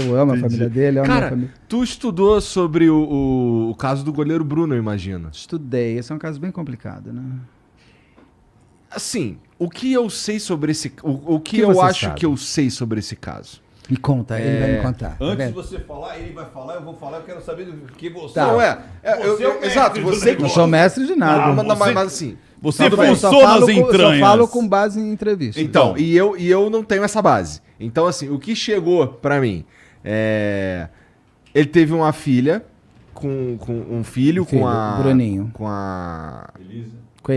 que eu amo a família dele. Eu amo a Cara, família. tu estudou sobre o caso do goleiro Bruno, eu imagino. Estudei. Esse é um caso bem complicado, né? Assim, o que eu sei sobre esse... O que Que eu você acho sabe? que eu sei sobre esse caso? Me conta, ele vai me contar. tá Antes de vendo? você falar, ele vai falar, eu vou falar, eu quero saber do que você... Tá. Não, Você é o mestre exato, do você que... Não negócio. sou mestre de nada. Ah, Mas assim... Você Tudo bem. Eu só forçou falo nas com- entranhas. Só falo com base em entrevista. Então, e eu não tenho essa base. Então, assim, o que chegou pra mim ele teve uma filha com um filho, Filho, com a... o Bruninho. Com a... Com a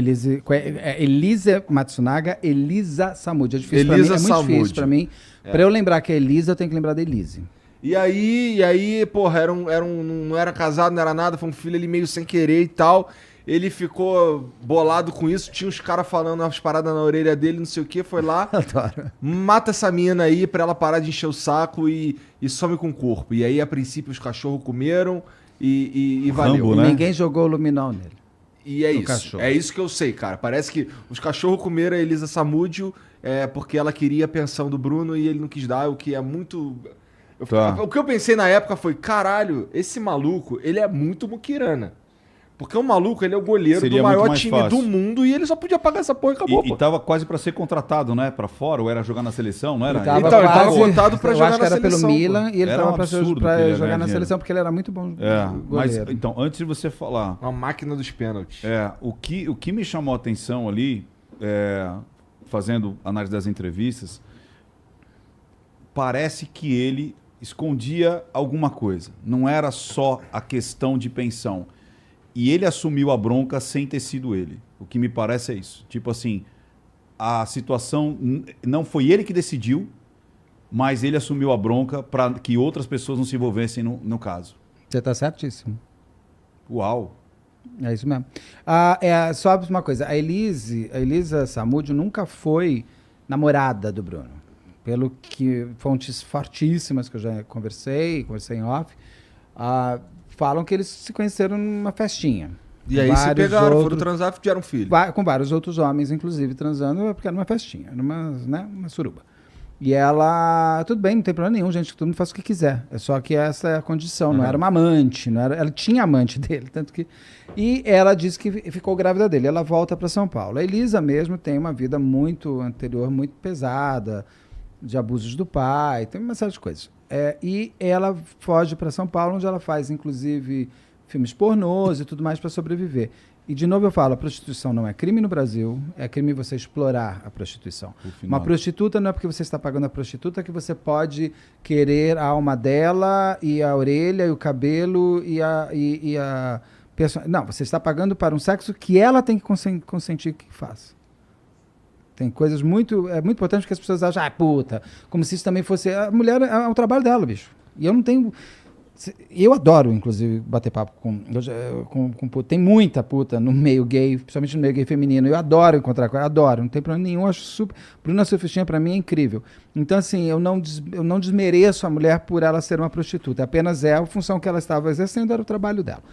Elisa Matsunaga, Elisa Samud. É difícil Elisa pra mim, é muito Samud. difícil pra mim. Pra eu lembrar que é Elisa, eu tenho que lembrar da Elise. E aí, porra, não era casado, não era nada, foi um filho ali meio sem querer e tal. Ele ficou bolado com isso, tinha uns caras falando umas paradas na orelha dele, não sei o que, foi lá, Adoro. mata essa mina aí pra ela parar de encher o saco e some com o corpo. E aí, a princípio, os cachorros comeram e valeu. Rambo, né? Ninguém jogou luminol nele. E é No isso. cachorro. É isso que eu sei, cara. Parece que os cachorros comeram a Elisa Samúdio porque ela queria a pensão do Bruno e ele não quis dar, o que é muito... Tá. O que eu pensei na época foi, caralho, esse maluco, ele é muito muquirana. Porque o maluco, ele é o goleiro Seria do muito maior mais time fácil. do mundo e ele só podia pagar essa porra e acabou, E pô. tava quase pra ser contratado, né? Pra fora, ou era jogar na seleção, não era? Ele tava Então, ele tava quase- cotado pra eu jogar acho que na era seleção, pelo pô. Milan e ele Era tava um pra absurdo que ele jogar ia na ganhar seleção dinheiro. porque ele era muito bom Mas, goleiro. então, antes de você falar, Uma máquina dos pênaltis. o que me chamou a atenção ali, fazendo análise das entrevistas, parece que ele escondia alguma coisa. Não era só a questão de pensão. E ele assumiu a bronca sem ter sido ele. O que me parece é isso. Tipo assim, a situação não foi ele que decidiu, mas ele assumiu a bronca para que outras pessoas não se envolvessem no caso. Você tá certíssimo. Uau! É isso mesmo. Só uma coisa, a Elisa Samúdio nunca foi namorada do Bruno. Pelo que fontes fortíssimas que eu já conversei em off, falam que eles se conheceram numa festinha. E aí se pegaram, foram transar e tiveram um filho. Com vários outros homens, inclusive, transando, porque era uma festinha, era uma suruba. E ela, tudo bem, não tem problema nenhum, gente, todo mundo faz o que quiser. É só que essa é a condição, não era uma amante, ela tinha amante dele, tanto que... E ela disse que ficou grávida dele, ela volta para São Paulo. A Elisa mesmo tem uma vida muito anterior, muito pesada, de abusos do pai, tem uma série de coisas. E ela foge para São Paulo, onde ela faz, inclusive, filmes pornôs e tudo mais para sobreviver. E, de novo, eu falo, a prostituição não é crime no Brasil, é crime você explorar a prostituição. Uma prostituta não é porque você está pagando a prostituta que você pode querer a alma dela e a orelha e o cabelo e a pessoa. Não, você está pagando para um sexo que ela tem que consentir que faça. Tem coisas muito... É muito importante que as pessoas acham, puta, como se isso também fosse... A mulher é o trabalho dela, bicho. E eu não tenho... Eu adoro, inclusive, bater papo com puta. Tem muita puta no meio gay, principalmente no meio gay feminino. Eu adoro encontrar com ela, adoro, não tem problema nenhum. Acho super... Bruna Surfistinha, pra mim, é incrível. Então, assim, eu não desmereço a mulher por ela ser uma prostituta. Apenas a função que ela estava exercendo era o trabalho dela.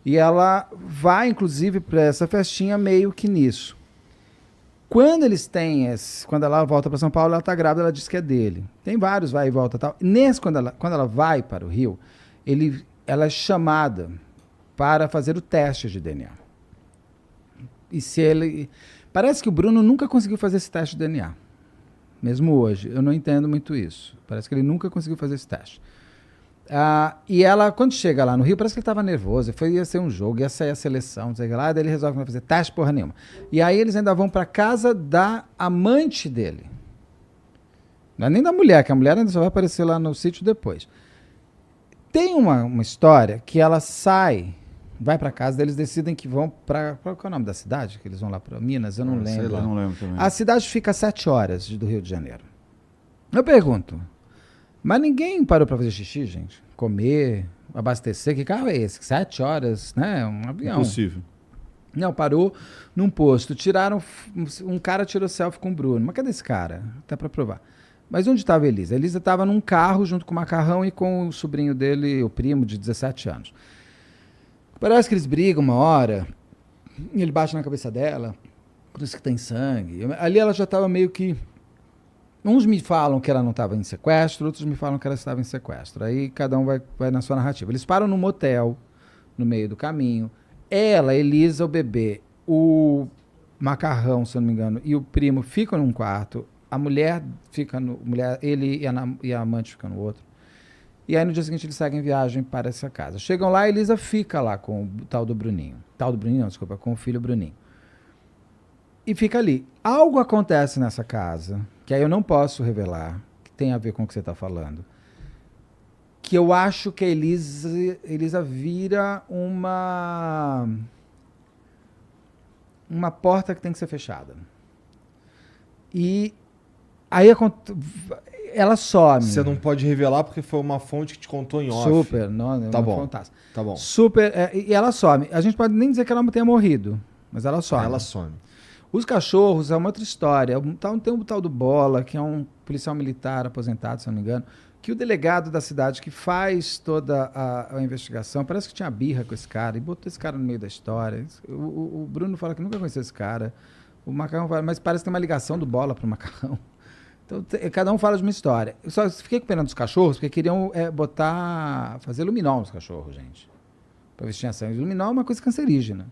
E ela vai, inclusive, para essa festinha meio que nisso. Quando quando ela volta para São Paulo, ela está grávida, ela diz que é dele. Tem vários vai e volta e tal. Quando ela vai para o Rio, ela é chamada para fazer o teste de DNA. Parece que o Bruno nunca conseguiu fazer esse teste de DNA. Mesmo hoje. Eu não entendo muito isso. Parece que ele nunca conseguiu fazer esse teste. E ela, quando chega lá no Rio, parece que ele estava nervoso. Ia ser um jogo, ia sair a seleção, não sei o que lá. Daí ele resolve que não vai fazer teste porra nenhuma. E aí eles ainda vão para casa da amante dele. Não é nem da mulher, que a mulher ainda só vai aparecer lá no sítio depois. Tem uma história que ela vai para casa, eles decidem que vão para... Qual é o nome da cidade? Que eles vão lá para Minas? Eu não lembro. Sei lá, não lembro também. A cidade fica a 7 horas do Rio de Janeiro. Eu pergunto, mas ninguém parou para fazer xixi, gente? Comer, abastecer, que carro é esse? 7 horas, né? Um avião. Impossível. Não, parou num posto. Um cara tirou selfie com o Bruno. Mas cadê esse cara? Até para provar. Mas onde estava a Elisa? A Elisa estava num carro junto com o Macarrão e com o sobrinho dele, o primo, de 17 anos. Parece que eles brigam uma hora, ele bate na cabeça dela, por isso que tem sangue. Ali ela já estava meio que... Uns me falam que ela não estava em sequestro, outros me falam que ela estava em sequestro. Aí cada um vai na sua narrativa. Eles param num motel, no meio do caminho. Ela, Elisa, o bebê, o Macarrão, se eu não me engano, e o primo ficam num quarto. A mulher fica no... ele e a amante ficam no outro. E aí no dia seguinte eles seguem viagem para essa casa. Chegam lá, a Elisa fica lá com o tal do Bruninho. Com o filho Bruninho. E fica ali. Algo acontece nessa casa, que aí eu não posso revelar, que tem a ver com o que você está falando, que eu acho que a Elisa vira uma porta que tem que ser fechada. E aí ela some. Você não pode revelar porque foi uma fonte que te contou em off. Super, não, Tá bom. Fantástico. Tá bom. Super, e ela some. A gente pode nem dizer que ela tenha morrido, mas ela some. Ela some. Os cachorros é uma outra história. Tem um tal do Bola, que é um policial militar aposentado, se não me engano, que o delegado da cidade que faz toda a investigação, parece que tinha birra com esse cara e botou esse cara no meio da história. O Bruno fala que nunca conheceu esse cara. O Macarrão fala, mas parece que tem uma ligação do Bola pro Macarrão. Então, cada um fala de uma história. Eu só fiquei com pena dos cachorros, porque queriam fazer luminol nos cachorros, gente. Pra ver se tinha sangue. Luminol é uma coisa cancerígena.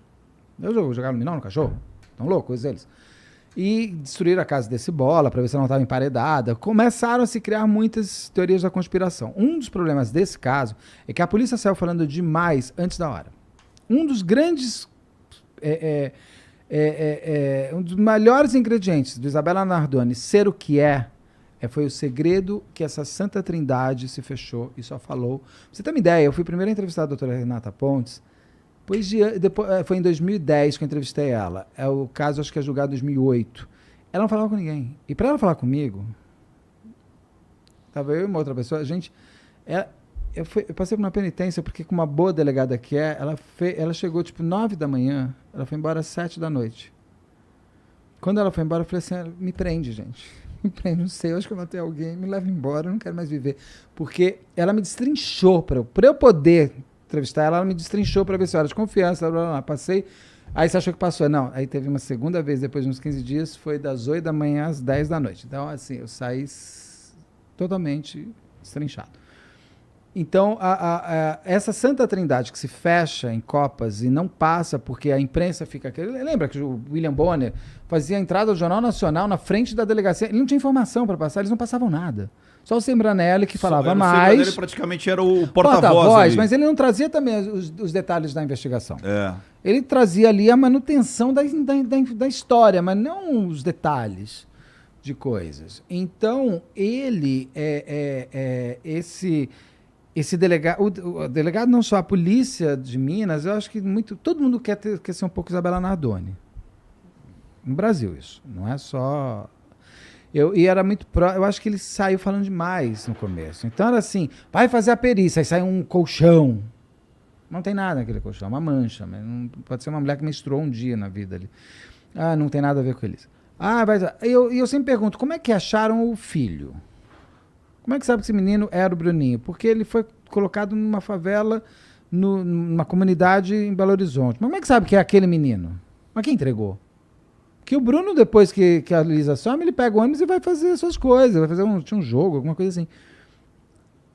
Eu jogar luminol no cachorro? Tão loucos eles. E destruíram a casa desse Bola para ver se ela não estava emparedada. Começaram a se criar muitas teorias da conspiração. Um dos problemas desse caso é que a polícia saiu falando demais antes da hora. Um dos grandes... um dos melhores ingredientes do Isabela Nardoni ser o que foi o segredo que essa Santa Trindade se fechou e só falou. Pra você ter uma ideia, eu fui primeiro a entrevistar a doutora Renata Pontes. Depois, foi em 2010 que eu entrevistei ela. O caso, acho que é julgado em 2008. Ela não falava com ninguém. E para ela falar comigo, estava eu e uma outra pessoa, eu passei por uma penitência, porque com uma boa delegada que ela chegou tipo 9 da manhã, ela foi embora às 7 da noite. Quando ela foi embora, eu falei assim, me prende, gente. Me prende, não sei, eu acho que eu matei alguém, me leva embora, eu não quero mais viver. Porque ela me destrinchou, para eu poder... entrevistar ela me destrinchou para ver se era de confiança, blá, blá, blá. Passei, aí você achou que passou? Não, aí teve uma segunda vez, depois de uns 15 dias, foi das 8 da manhã às 10 da noite. Então, assim, eu saí totalmente destrinchado. Então, essa Santa Trindade que se fecha em copas e não passa porque a imprensa fica... Lembra que o William Bonner fazia a entrada do Jornal Nacional na frente da delegacia? Ele não tinha informação para passar, eles não passavam nada. Só o Sembranelli que falava mais. Ele praticamente era o porta-voz. Mas ele não trazia também os detalhes da investigação. É. Ele trazia ali a manutenção da história, mas não os detalhes de coisas. Então, ele esse delegado, o delegado não só a polícia de Minas, eu acho que todo mundo quer ser um pouco Isabela Nardoni. No Brasil, isso. Não é só... E era muito eu acho que ele saiu falando demais no começo. Então era assim, vai fazer a perícia, aí sai um colchão. Não tem nada naquele colchão, uma mancha. Mas não, pode ser uma mulher que menstruou um dia na vida ali. Ah, não tem nada a ver com eles. Eu sempre pergunto, como é que acharam o filho? Como é que sabe que esse menino era o Bruninho? Porque ele foi colocado numa favela, numa comunidade em Belo Horizonte. Mas como é que sabe que é aquele menino? Mas quem entregou? Que o Bruno, depois que a Elisa some, ele pega o ônibus e vai fazer suas coisas, vai fazer um jogo, alguma coisa assim.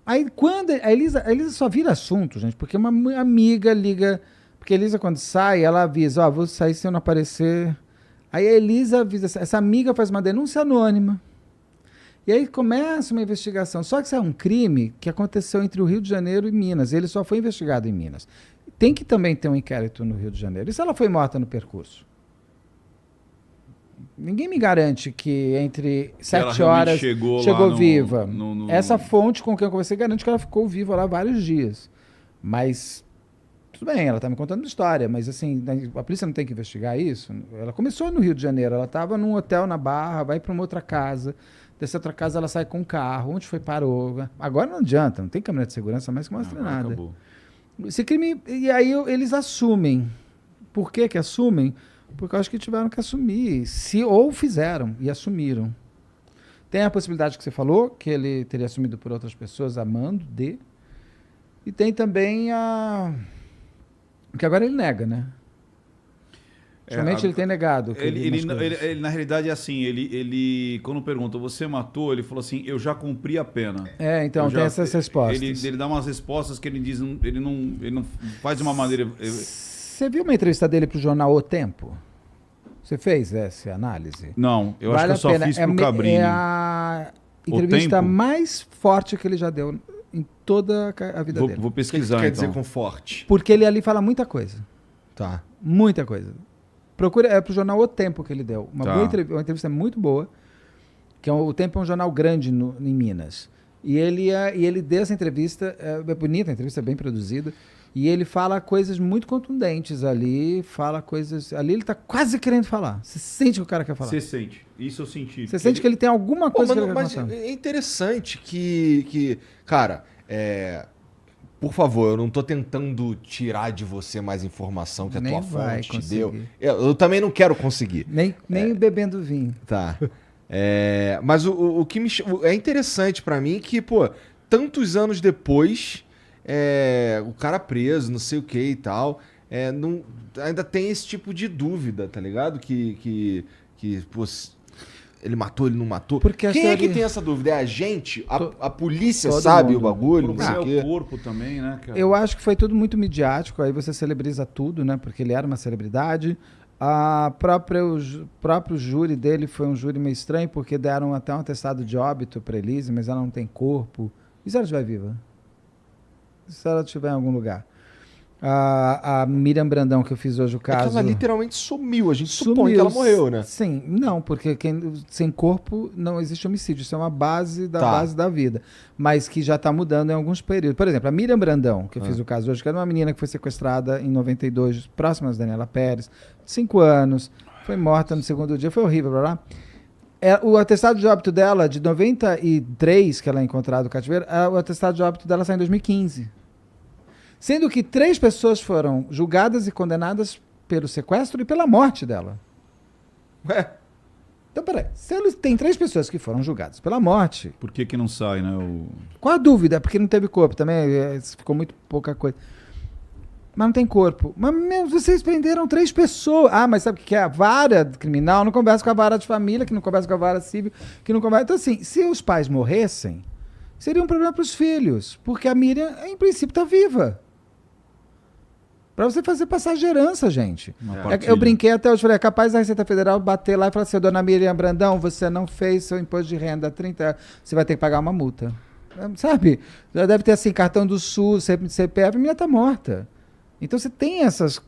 Aí quando a Elisa só vira assunto, gente, porque uma amiga liga, porque a Elisa quando sai, ela avisa, vou sair se eu não aparecer. Aí a Elisa avisa, essa amiga faz uma denúncia anônima. E aí começa uma investigação. Só que isso é um crime que aconteceu entre o Rio de Janeiro e Minas. Ele só foi investigado em Minas. Tem que também ter um inquérito no Rio de Janeiro. E se ela foi morta no percurso? Ninguém me garante que entre 7 horas chegou viva. Essa fonte com quem eu conversei garante que ela ficou viva lá vários dias. Mas, tudo bem, ela está me contando uma história, mas assim, a polícia não tem que investigar isso. Ela começou no Rio de Janeiro, ela estava num hotel na Barra, vai para uma outra casa, dessa outra casa ela sai com um carro, onde foi, parou. Agora não adianta, não tem câmera de segurança mais que mostra nada. Acabou. Esse crime, e aí eles assumem. Por que assumem? Porque eu acho que tiveram que assumir, ou fizeram e assumiram. Tem a possibilidade que você falou, que ele teria assumido por outras pessoas, amando de. E tem também que agora ele nega, né? Somente ele tem negado. que Ele, umas coisas. na realidade, é assim, ele quando pergunta, você matou? Ele falou assim, eu já cumpri a pena. Então, Eu tem essas respostas. Ele dá umas respostas que ele diz, ele não faz de uma maneira... Você viu uma entrevista dele pro jornal O Tempo? Você fez essa análise? Não, eu acho Vale que eu só a pena. fiz pro Cabrini. É a entrevista Tempo? mais forte que ele já deu em toda a vida dele. Vou O que pesquisar, quer então. dizer com forte? Porque ele ali fala muita coisa. Tá. Muita coisa. Procura, é pro jornal O Tempo que ele deu. Uma Tá. boa entrevista, uma entrevista muito boa. Que O Tempo é um jornal grande em Minas. E ele deu essa entrevista, é bonita, a entrevista é bem produzida. E ele fala coisas muito contundentes ali, fala coisas... Ali ele tá quase querendo falar. Você sente que o cara quer falar. Você sente. Isso eu senti. Você sente que ele tem alguma coisa que ele quer Mas contar. é interessante que cara, por favor, eu não tô tentando tirar de você mais informação que a Nem tua vai fonte te deu. conseguir. Eu também não quero conseguir. Nem bebendo vinho. Tá. Mas o que é interessante pra mim que, pô, tantos anos depois, o cara preso, não sei o que e tal, ainda tem esse tipo de dúvida, tá ligado? Que pô, ele matou, ele não matou. Porque a Quem é que teoria- tem essa dúvida? É a gente? A polícia todo sabe mundo. o bagulho? O Não sei o problema é quê. o corpo também, né, cara? Eu acho que foi tudo muito midiático, aí você celebriza tudo, né? Porque ele era uma celebridade. O próprio júri dele foi um júri meio estranho, porque deram até um atestado de óbito para Elise, mas ela não tem corpo. E se ela estiver viva? E se ela estiver em algum lugar? A Miriam Brandão, que eu fiz hoje o É que caso... ela literalmente sumiu. A gente supõe que ela morreu, né? Sim, não, porque sem corpo não existe homicídio. Isso é uma base da vida. Mas que já está mudando em alguns períodos. Por exemplo, a Miriam Brandão, que eu fiz o caso hoje, que era uma menina que foi sequestrada em 92, próxima da Daniela Pérez, 5 anos, foi morta no segundo dia, foi horrível, blá blá. O atestado de óbito dela, de 93, que ela é encontrada no cativeiro, o atestado de óbito dela sai em 2015. Sendo que 3 pessoas foram julgadas e condenadas pelo sequestro e pela morte dela. Ué, Então, peraí. Se eles tem 3 pessoas que foram julgadas pela morte, Por que não sai, né? qual a dúvida? Porque não teve corpo também, ficou muito pouca coisa. Mas não tem corpo. Mas vocês prenderam 3 pessoas. Ah, mas sabe o que é? A vara criminal não conversa com a vara de família, que não conversa com a vara civil, que não conversa... Então, assim, se os pais morressem, seria um problema para os filhos. Porque a Miriam, em princípio, está viva. Para você fazer passar de herança, gente. Eu brinquei até hoje, falei, é capaz da Receita Federal bater lá e falar assim, dona Miriam Brandão, você não fez seu imposto de renda há 30 anos, você vai ter que pagar uma multa. Sabe? Já deve ter assim, cartão do SUS, CPF, a menina tá morta. Então você tem essas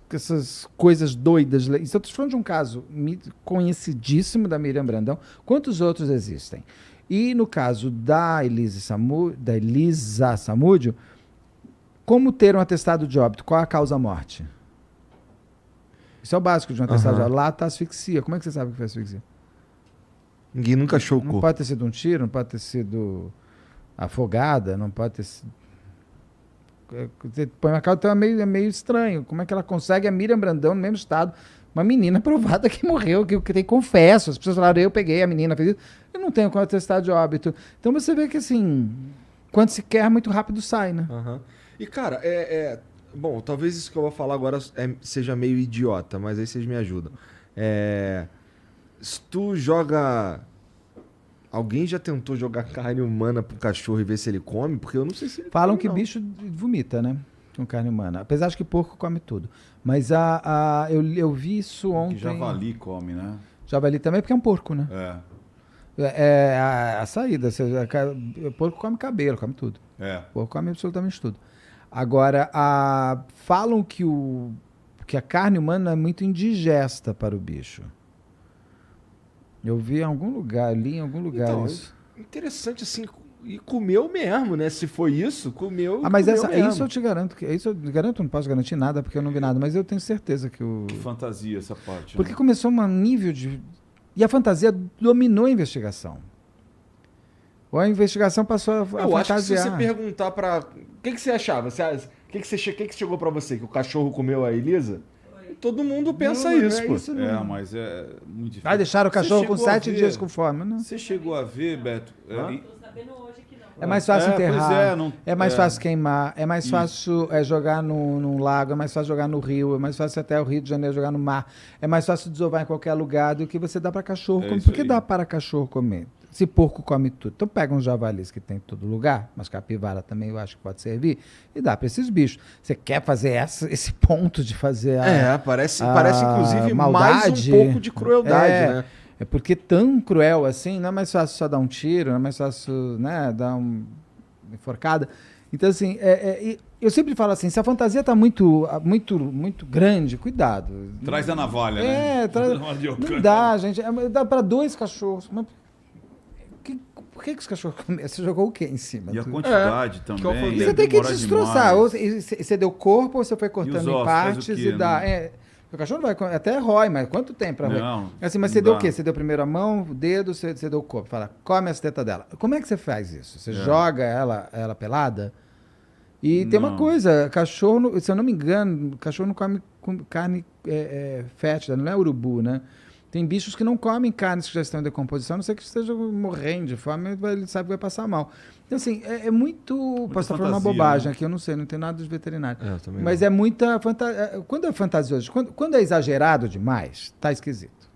coisas doidas. Então eu estou falando de um caso conhecidíssimo da Miriam Brandão. Quantos outros existem? E no caso da Elisa Samúdio, como ter um atestado de óbito? Qual a causa-morte? Isso é o básico de um atestado de óbito. Lá está asfixia. Como é que você sabe que foi asfixia? ninguém nunca achou o Não corpo. pode ter sido um tiro, não pode ter sido afogada, não pode ter sido... Você põe uma causa, então é meio estranho. Como é que ela consegue a Miriam Brandão no mesmo estado? Uma menina provada que morreu, que tem confesso. As pessoas falaram, eu peguei a menina, fez isso. Eu não tenho como atestado de óbito. Então você vê que assim, quando se quer, muito rápido sai, né? Aham. E, cara, bom, talvez isso que eu vou falar agora seja meio idiota, mas aí vocês me ajudam. Se tu joga... Alguém já tentou jogar carne humana pro cachorro e ver se ele come? Porque eu não sei se ele Falam come, que não. bicho vomita, né? Com carne humana. Apesar de que porco come tudo. Mas eu vi isso ontem. Que javali come, né? Javali também, porque é um porco, né? É a saída. O porco come cabelo, come tudo. O porco come absolutamente tudo. Agora, falam que a carne humana é muito indigesta para o bicho. Eu vi em algum lugar, li em algum lugar Então, isso. interessante assim, e comeu mesmo, né? Se foi isso, comeu. Mas comeu mesmo. isso eu te garanto. Isso eu garanto, não posso garantir nada, porque eu não vi nada, mas eu tenho certeza que o... Que fantasia essa parte. Porque né? começou um nível de... E a fantasia dominou a investigação. Ou a investigação passou a Eu acho que se fantasiar. você perguntar pra... O que você achava? O que chegou pra você? Que o cachorro comeu a Elisa? Todo mundo pensa Não, isso, é pô. isso não. Mas é muito difícil. Deixaram o cachorro Você com chegou a 7 ver- dias com fome. Não. Você chegou a ver, Beto? Hã? Tô sabendo hoje que não. É mais fácil enterrar, pois mais fácil queimar, é mais fácil jogar num lago, é mais fácil jogar no rio, é mais fácil até o Rio de Janeiro jogar no mar, é mais fácil desovar em qualquer lugar do que você dá para cachorro comer. Por que dá para cachorro comer? Se porco come tudo. Então pega uns javalis que tem em todo lugar, mas capivara também eu acho que pode servir, e dá para esses bichos. Você quer fazer esse ponto de fazer parece inclusive maldade, mais um pouco de crueldade, né? É porque tão cruel assim, não é mais fácil só dar um tiro, não é mais fácil, né, dar uma enforcada. Então, assim, eu sempre falo assim, se a fantasia tá muito grande, cuidado. Traz a navalha, né? Não dá, gente. Dá para 2 cachorros. Mas por que os cachorros comeram? Você jogou o quê em cima? E a quantidade também. Você tem que destroçar. Ou você deu corpo, ou você foi cortando em partes e dá... O cachorro não vai... Até rói, mas quanto tempo pra roer? Não. Assim, mas você deu o quê? Você deu primeiro a mão, o dedo, você deu o corpo. Fala, come as tetas dela. Como é que você faz isso? Você joga ela pelada? E tem uma coisa, cachorro, se eu não me engano, cachorro não come carne fétida, não é urubu, né? Tem bichos que não comem carnes que já estão em decomposição, a não ser que esteja morrendo de fome, ele sabe que vai passar mal. Então, assim, muito posso estar falando uma bobagem aqui, eu não sei, não tenho nada de veterinário. Mas não. É muita fantasia. Quando é fantasioso, quando é exagerado demais, tá esquisito.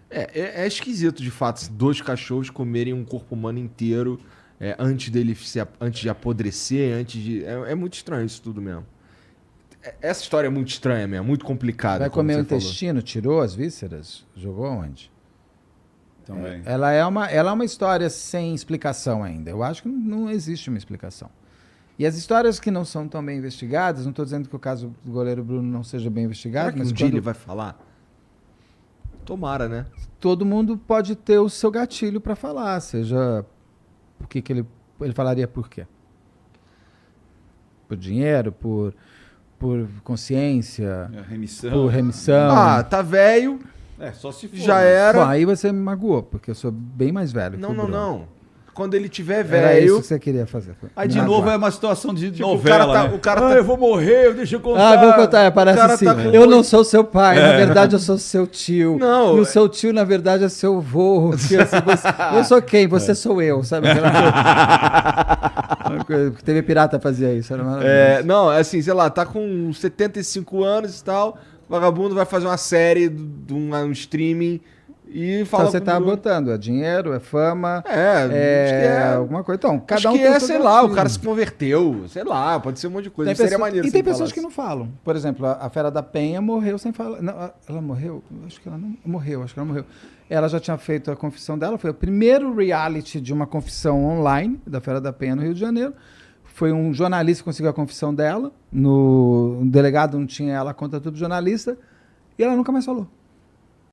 É esquisito, de fato, 2 cachorros comerem um corpo humano inteiro antes de apodrecer, É muito estranho isso tudo mesmo. Essa história é muito estranha mesmo, muito complicada. Vai comer o intestino, tirou as vísceras, jogou onde? Também. Ela é uma história sem explicação ainda. Eu acho que não existe uma explicação. E as histórias que não são tão bem investigadas, não estou dizendo que o caso do goleiro Bruno não seja bem investigado, será que mas um dia ele vai falar? Tomara, né? Todo mundo pode ter o seu gatilho para falar, seja o que ele falaria por quê? Por dinheiro, por consciência, remissão. Por remissão. Tá velho. Só se for. Já era. Bom, aí você me magoou, porque eu sou bem mais velho que o Bruno. Não. Quando ele tiver Era velho... isso que você queria fazer. Aí, de novo, é uma situação de tipo, novela, o cara tá... eu vou morrer, deixa eu contar. Vou contar, parece assim. Eu não sou seu pai, na verdade eu sou seu tio. Não. E o seu tio, na verdade, é seu avô. Eu sou quem? Você sou eu, sabe? Porque TV Pirata fazia isso, era maravilhoso. Não, assim, sei lá, tá com 75 anos e tal, o vagabundo vai fazer uma série de um streaming e fala... Então você tá botando, é dinheiro, é fama, alguma coisa. Então, cada um tem sei lá, o cara se converteu, sei lá, pode ser um monte de coisa. Seria maneiro. E tem pessoas que não falam. Por exemplo, a Fera da Penha morreu sem falar. Não, ela morreu? Acho que ela não morreu, Ela já tinha feito a confissão dela, foi o primeiro reality de uma confissão online da Fera da Penha no Rio de Janeiro. Foi um jornalista que conseguiu a confissão dela, um delegado não tinha ela, conta tudo jornalista, e ela nunca mais falou.